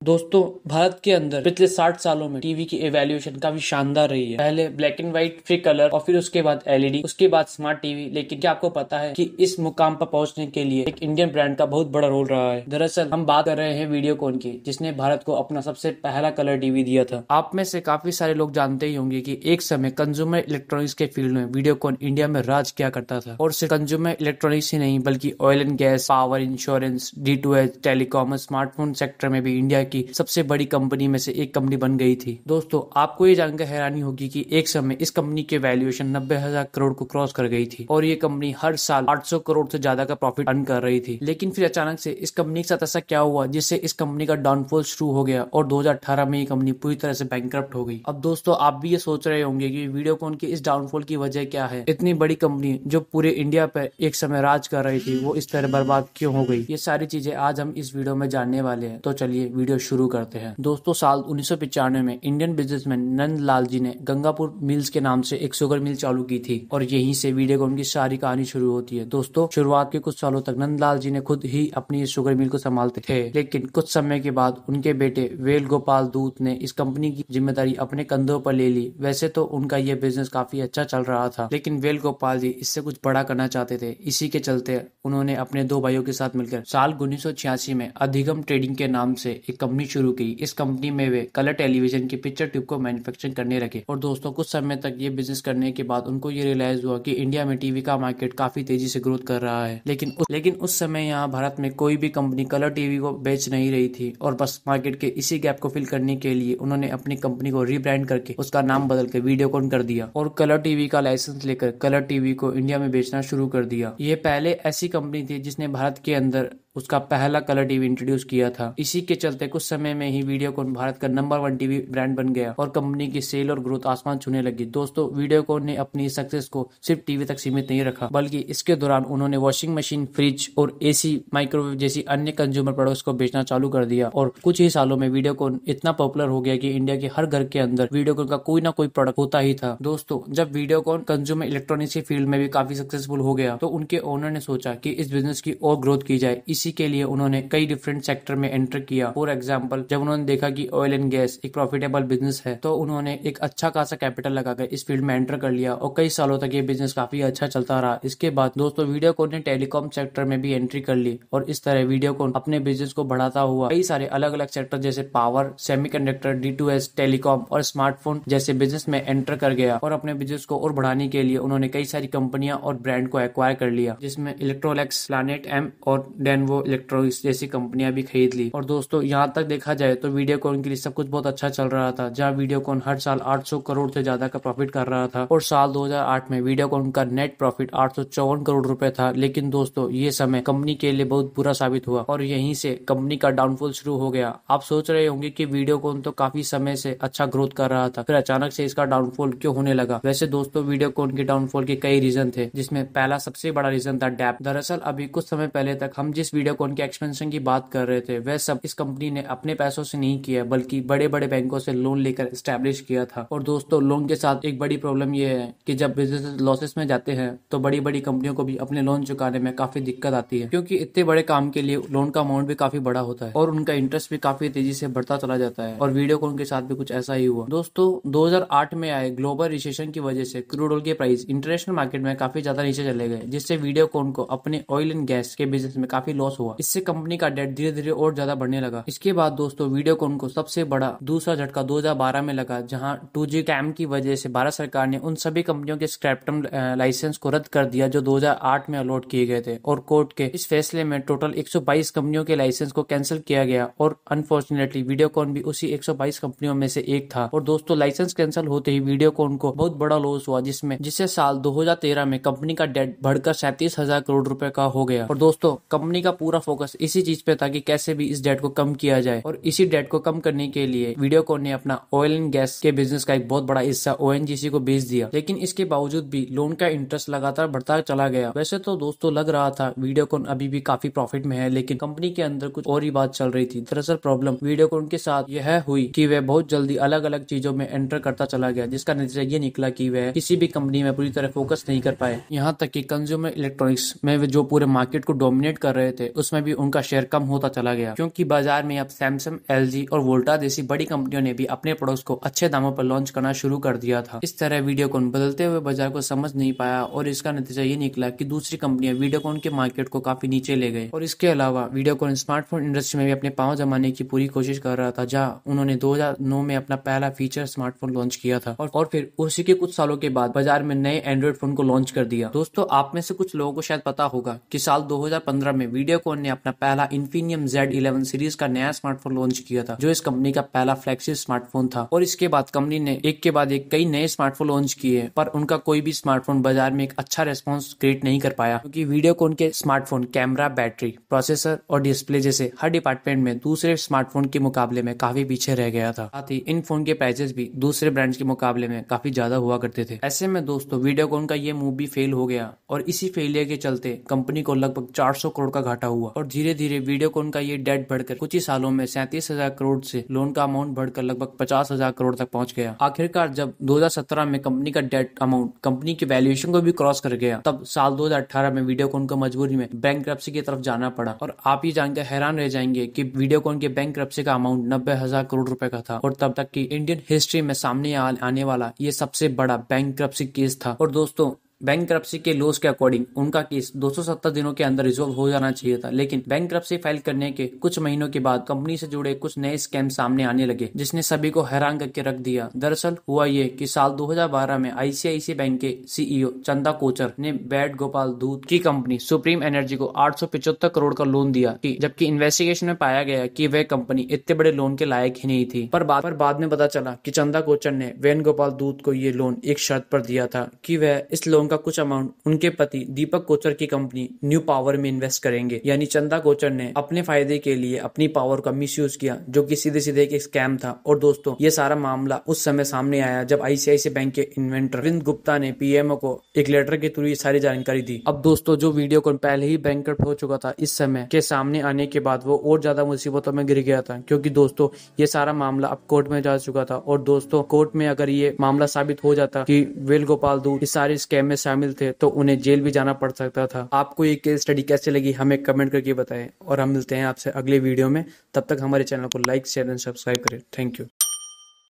दोस्तों, भारत के अंदर पिछले 60 सालों में टीवी की एवैल्यूएशन काफी शानदार रही है। पहले ब्लैक एंड व्हाइट, फिर कलर और फिर उसके बाद एलईडी, उसके बाद स्मार्ट टीवी। लेकिन क्या आपको पता है कि इस मुकाम पर पहुंचने के लिए एक इंडियन ब्रांड का बहुत बड़ा रोल रहा है। दरअसल हम बात कर रहे हैं वीडियोकॉन की, जिसने भारत को अपना सबसे पहला कलर टीवी दिया था। आप में से काफी सारे लोग जानते ही होंगे कि एक समय कंज्यूमर इलेक्ट्रॉनिक्स के फील्ड में वीडियोकॉन इंडिया में राज किया करता था। और सिर्फ कंज्यूमर इलेक्ट्रॉनिक्स ही नहीं, बल्कि oil and gas, power, insurance, D2H, telecom, smartphone sector में भी इंडिया की सबसे बड़ी कंपनी में से एक कंपनी बन गई थी। दोस्तों, आपको ये जानकर हैरानी होगी कि एक समय इस कंपनी की वैल्यूएशन 90,000 करोड़ को क्रॉस कर गई थी और ये कंपनी हर साल 800 करोड़ से ज्यादा का प्रॉफिट अर्न कर रही थी। लेकिन फिर अचानक से इस कंपनी के साथ ऐसा क्या हुआ जिससे इस कंपनी का डाउनफॉल शुरू हो गया और 2018 में ये कंपनी पूरी तरह से बैंकरप्ट हो गई। अब दोस्तों, आप भी ये सोच रहे होंगे कि वीडियोकॉन की इस डाउनफॉल की वजह क्या है। इतनी बड़ी कंपनी जो पूरे इंडिया पर एक समय राज कर रही थी, वो इस तरह बर्बाद क्यों हो गई। ये सारी चीजें आज हम इस वीडियो में जानने वाले हैं। तो चलिए वीडियो शुरू करते हैं। दोस्तों, साल 1995 में इंडियन बिजनेसमैन नंदलाल जी ने गंगापुर मिल्स के नाम से एक शुगर मिल चालू की थी और यहीं से वीडियोकॉन की सारी कहानी शुरू होती है। दोस्तों, शुरुआत के कुछ सालों तक नंदलाल जी ने खुद ही अपनी इस शुगर मिल को संभालते थे, लेकिन कुछ समय के बाद उनके बेटे वेल गोपाल दूत ने इस कंपनी की जिम्मेदारी अपने कंधों पर ले ली। वैसे तो उनका यह बिजनेस काफी अच्छा चल रहा था, लेकिन वेल गोपाल जी इससे कुछ बड़ा करना चाहते थे। इसी के चलते उन्होंने अपने दो भाइयों के साथ मिलकर साल 1986 में अधिगम ट्रेडिंग के नाम से एक कंपनी शुरू की। इस कंपनी में वे कलर टेलीविजन की पिक्चर ट्यूब को मैन्युफैक्चरिंग करने लगे। और दोस्तों, कुछ समय तक ये बिजनेस करने के बाद उनको ये रियलाइज हुआ कि इंडिया में टीवी का मार्केट काफी तेजी से ग्रोथ कर रहा है। लेकिन उस समय यहाँ भारत में कोई भी कंपनी कलर टीवी को बेच नहीं रही थी और बस मार्केट के इसी गैप को फिल करने के लिए उन्होंने अपनी कंपनी को रीब्रांड करके उसका नाम बदल के वीडियोकॉन कर दिया और कलर टीवी का लाइसेंस लेकर कलर टीवी को इंडिया में बेचना शुरू कर दिया। ये पहले ऐसी कंपनी थी जिसने भारत के अंदर उसका पहला कलर टीवी इंट्रोड्यूस किया था। इसी के चलते कुछ समय में ही वीडियोकॉन भारत का नंबर 1 टीवी ब्रांड बन गया और कंपनी की सेल और ग्रोथ आसमान छूने लगी। दोस्तों, वीडियोकॉन ने अपनी सक्सेस को सिर्फ टीवी तक सीमित नहीं रखा, बल्कि इसके दौरान उन्होंने वॉशिंग मशीन, फ्रिज और एसी, माइक्रोवेव जैसी अन्य कंज्यूमर प्रोडक्ट्स को बेचना चालू कर दिया। और कुछ ही सालों में वीडियोकॉन इतना पॉपुलर हो गया कि इंडिया के हर घर के अंदर वीडियोकॉन का कोई ना कोई प्रोडक्ट होता ही था। दोस्तों, जब वीडियोकॉन कंज्यूमर इलेक्ट्रॉनिक्स की फील्ड में भी काफी सक्सेसफुल हो गया तो उनके ओनर ने सोचा कि इस बिजनेस की और ग्रोथ की जाए। इसी के लिए उन्होंने कई डिफरेंट सेक्टर में एंटर किया। फॉर एग्जांपल, जब उन्होंने देखा कि ऑयल एंड गैस एक प्रॉफिटेबल बिजनेस है तो उन्होंने एक अच्छा खासा कैपिटल लगाकर इस फील्ड में एंटर कर लिया और कई सालों तक ये बिजनेस काफी अच्छा चलता रहा। इसके बाद दोस्तों, वीडियोकॉन ने टेलीकॉम सेक्टर में भी एंट्री कर ली और इस तरह वीडियोकॉन अपने बिजनेस को बढ़ाता हुआ कई सारे अलग अलग सेक्टर जैसे पावर, सेमीकंडक्टर, D2H, टेलीकॉम और स्मार्टफोन जैसे बिजनेस में एंटर कर गया। और अपने बिजनेस को और बढ़ाने के लिए उन्होंने कई सारी कंपनियां और ब्रांड को एक्वायर कर लिया, जिसमें इलेक्ट्रोलैक्स, प्लैनेट एम और डेनवो इलेक्ट्रॉनिक्स जैसी कंपनियां भी खरीद ली। और दोस्तों, यहाँ तक देखा जाए तो वीडियोकॉन के लिए सब कुछ बहुत अच्छा चल रहा था, जहाँ वीडियोकॉन हर साल 800 करोड़ से ज्यादा का प्रॉफिट कर रहा था और साल 2008 में वीडियोकॉन का नेट प्रॉफिट 854 करोड़ रुपए था। लेकिन दोस्तों, ये समय कंपनी के लिए बहुत बुरा साबित हुआ और यहीं से कंपनी का डाउनफॉल शुरू हो गया। आप सोच रहे होंगे कि वीडियोकॉन तो काफी समय से अच्छा ग्रोथ कर रहा था, फिर अचानक से इसका डाउनफॉल क्यों होने लगा। वैसे दोस्तों, वीडियोकॉन के डाउनफॉल के कई रीजन थे, जिसमें पहला सबसे बड़ा रीजन था डेप्थ। दरअसल अभी कुछ समय पहले तक हम जिस वीडियोकॉन के एक्सपेंशन की बात कर रहे थे, वह सब इस कंपनी ने अपने पैसों से नहीं किया, बल्कि बड़े बड़े बैंकों से लोन लेकर स्टैब्लिश किया था। और दोस्तों, लोन के साथ एक बड़ी प्रॉब्लम यह है कि जब बिजनेस लॉसेस में जाते हैं तो बड़ी बड़ी कंपनियों को भी अपने लोन चुकाने में काफी दिक्कत आती है, क्योंकि इतने बड़े काम के लिए लोन का अमाउंट भी काफी बड़ा होता है और उनका इंटरेस्ट भी काफी तेजी से बढ़ता चला जाता है। और वीडियोकॉन के साथ भी कुछ ऐसा ही हुआ। दोस्तों, 2008 में आए ग्लोबल रिसेशन की वजह से क्रूड ऑयल के प्राइस इंटरनेशनल मार्केट में काफी ज्यादा नीचे चले गए, जिससे वीडियोकॉन को अपने ऑयल एंड गैस के बिजनेस में काफी लॉस हुआ। इससे कंपनी का डेट धीरे धीरे और ज्यादा बढ़ने लगा। इसके बाद दोस्तों, वीडियोकॉन को सबसे बड़ा दूसरा झटका 2012 में लगा, जहां 2G स्कैम की वजह से भारत सरकार ने उन सभी कंपनियों के स्पेक्ट्रम लाइसेंस को रद्द कर दिया जो 2008 में अलॉट किए गए थे। और कोर्ट के इस फैसले में टोटल 122 कंपनियों के लाइसेंस को कैंसिल किया गया और अनफॉर्चुनेटली वीडियोकॉन भी उसी 122 कंपनियों में से एक था। और दोस्तों, लाइसेंस कैंसिल होते ही वीडियोकॉन को बहुत बड़ा लॉस हुआ, जिससे साल 2013 में कंपनी का डेट बढ़कर 37,000 करोड़ रुपए का हो गया। और दोस्तों, कंपनी का पूरा फोकस इसी चीज पे था कि कैसे भी इस डेट को कम किया जाए। और इसी डेट को कम करने के लिए वीडियोकॉन ने अपना ऑयल एंड गैस के बिजनेस का एक बहुत बड़ा हिस्सा ONGC को बेच दिया। लेकिन इसके बावजूद भी लोन का इंटरेस्ट लगातार बढ़ता चला गया। वैसे तो दोस्तों, लग रहा था वीडियोकॉन अभी भी काफी प्रॉफिट में है, लेकिन कंपनी के अंदर कुछ और ही बात चल रही थी। दरअसल प्रॉब्लम वीडियोकॉन के साथ यह हुई कि वह बहुत जल्दी अलग अलग चीजों में एंटर करता चला गया, जिसका नतीजा ये निकला कि वह किसी भी कंपनी में पूरी तरह फोकस नहीं कर पाए। यहाँ तक कि कंज्यूमर इलेक्ट्रॉनिक्स में जो पूरे मार्केट को डोमिनेट कर रहे थे, उसमें भी उनका शेयर कम होता चला गया, क्योंकि बाजार में अब सैमसंग, एलजी और वोल्टा जैसी बड़ी कंपनियों ने भी अपने प्रोडक्ट्स को अच्छे दामों पर लॉन्च करना शुरू कर दिया था। इस तरह वीडियोकॉन बदलते हुए बाजार को समझ नहीं पाया और इसका नतीजा ये निकला कि दूसरी कंपनियां वीडियोकॉन के मार्केट को काफी नीचे ले गए। और इसके अलावा वीडियोकॉन स्मार्टफोन इंडस्ट्री में भी अपने पांव जमाने की पूरी कोशिश कर रहा था, जहाँ उन्होंने 2009 में अपना पहला फीचर स्मार्टफोन लॉन्च किया था और फिर उसी के कुछ सालों के बाद बाजार में नए एंड्रॉइड फोन को लॉन्च कर दिया। दोस्तों, आप में से कुछ लोगों को शायद पता होगा कि साल 2015 में वीडियोकॉन ने अपना पहला इन्फिनियम Z11 सीरीज का नया स्मार्टफोन लॉन्च किया था, जो इस कंपनी का पहला फ्लैगशिप स्मार्टफोन था। और इसके बाद कंपनी ने एक के बाद एक कई नए स्मार्टफोन लॉन्च किए, पर उनका कोई भी स्मार्टफोन बाजार में एक अच्छा रेस्पॉन्स क्रिएट नहीं कर पाया, क्योंकि वीडियोकॉन के स्मार्टफोन कैमरा, बैटरी, प्रोसेसर और डिस्प्ले जैसे हर डिपार्टमेंट में दूसरे स्मार्टफोन के मुकाबले में काफी पीछे रह गया था। साथ ही इन फोन के प्राइसेस भी दूसरे ब्रांड्स के मुकाबले में काफी ज्यादा हुआ करते थे। ऐसे में दोस्तों, वीडियोकॉन का ये मूव भी फेल हो गया और इसी फेलियर के चलते कंपनी को लगभग 400 करोड़ का घाटा हुआ और धीरे धीरे वीडियोकॉन का ये डेट बढ़कर कुछ ही सालों में 37,000 करोड़ से लोन का अमाउंट बढ़कर लगभग 50,000 करोड़ तक पहुंच गया। आखिरकार जब 2017 में कंपनी का डेट अमाउंट कंपनी की वैल्यूएशन को भी क्रॉस कर गया, तब साल 2018 में वीडियोकॉन को मजबूरी में बैंकरप्सी की तरफ जाना पड़ा। और आप ये जानकर हैरान रह जाएंगे कि वीडियोकॉन के बैंकरप्सी का अमाउंट 90,000 करोड़ रुपए का था और तब तक की इंडियन हिस्ट्री में सामने आने वाला ये सबसे बड़ा बैंकरप्सी केस था। और दोस्तों, बैंकरप्सी के लॉस के अकॉर्डिंग उनका केस 270 दिनों के अंदर रिजॉल्व हो जाना चाहिए था, लेकिन बैंकरप्सी फाइल करने के कुछ महीनों के बाद कंपनी से जुड़े कुछ नए स्कैम सामने आने लगे, जिसने सभी को हैरान करके रख दिया। दरअसल हुआ ये कि साल 2012 में आईसीआईसीआई बैंक के सीईओ चंदा कोचर ने बैड गोपाल दूध की कंपनी सुप्रीम एनर्जी को 875 करोड़ का लोन दिया, जबकि इन्वेस्टिगेशन में पाया गया कि वह कंपनी इतने बड़े लोन के लायक ही नहीं थी। पर बाद में पता चला कि चंदा कोचर ने वेणुगोपाल दूध को ये लोन एक शर्त पर दिया था कि वह इस लोन का कुछ अमाउंट उनके पति दीपक कोचर की कंपनी न्यू पावर में इन्वेस्ट करेंगे। यानी चंदा कोचर ने अपने फायदे के लिए अपनी पावर का मिसयूज किया, जो कि सीधे सीधे एक स्कैम था। और दोस्तों, ये सारा मामला उस समय सामने आया जब आईसीआईसीआई बैंक के इन्वेंटर अरविंद गुप्ता ने पीएमओ को एक लेटर के थ्रू ये सारी जानकारी दी। अब दोस्तों, जो वीडियोकॉन पहले ही बैंकरप्ट हो चुका था, इस समय के सामने आने के बाद वो और ज्यादा मुसीबतों में गिर गया था, क्योंकि दोस्तों ये सारा मामला अब कोर्ट में जा चुका था। और दोस्तों, कोर्ट में अगर ये मामला साबित हो जाता कि वेणुगोपाल दूध इस सारे स्कैम में शामिल थे, तो उन्हें जेल भी जाना पड़ सकता था। आपको ये केस स्टडी कैसे लगी हमें कमेंट करके बताएं और हम मिलते हैं आपसे अगले वीडियो में। तब तक हमारे चैनल को लाइक, शेयर एंड सब्सक्राइब करें। Thank you.